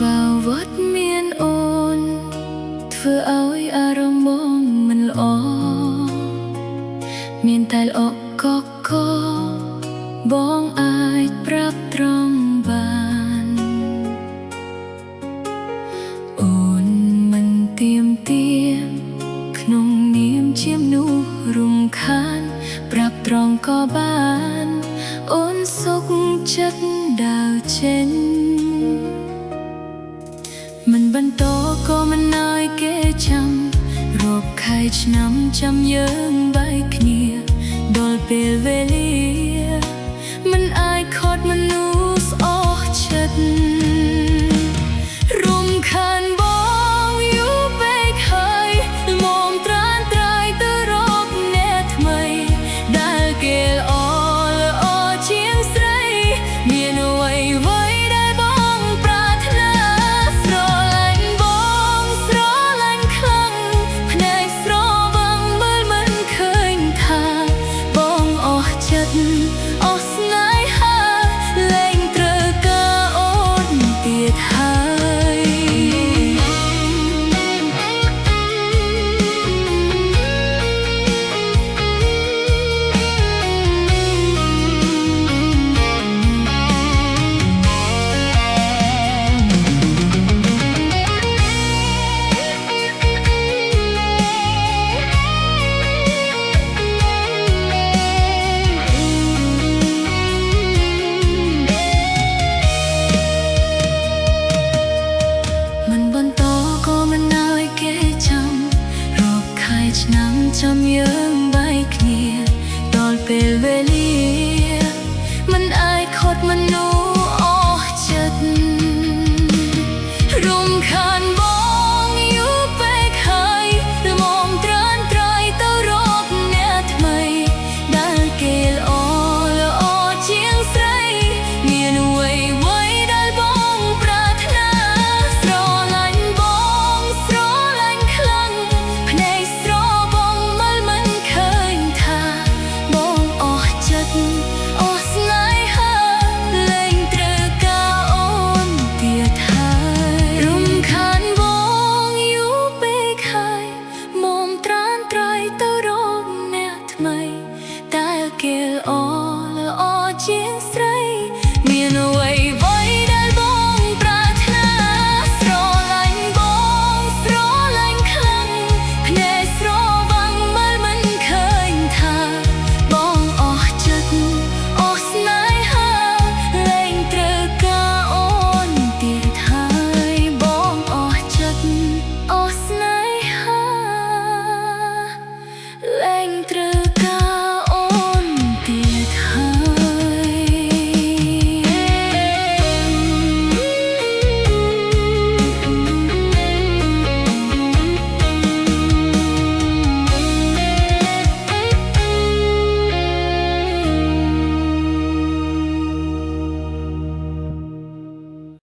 បើវត្តមានអូនធ្វើឲ្យអារម្មណ៍បងមិនល្អមានតែល្អកកបងអាចប្រាប់ត្រង់បានអូនមិនទៀមទាក្នុងនាមជាមនុស្សរំខានប្រាប់ត្រង់ក៏បានអូនសុខចិត្តដើរចេញមិនបន្តក៏មិនឲ្យគេចាំរាប់ខែឆ្នាំចាំយើងបែកគ្នាដល់ពេលវេលាមិនអាចខត់មនុស្សអស់ចិត្តរំខានបងយូរពេកហើយមកត្រានត្រៃទៅរកអ្នកថ្មីដែលគេល្អជាងស្រីមានអ្វីដែលបងប្រាថ្នាស្រឡាញ់បងស្រឡាញ់ខ្លាំងភ្នែកស្រវឹងមើលមិនឃើញថាបងអស់ចិត្តអស់ស្នេហាលែងត្រូវការអូនទៀតហើយមិនបន្តក៏មិនឲ្យគេចាំរាប់ខែឆ្នាំចាំយើ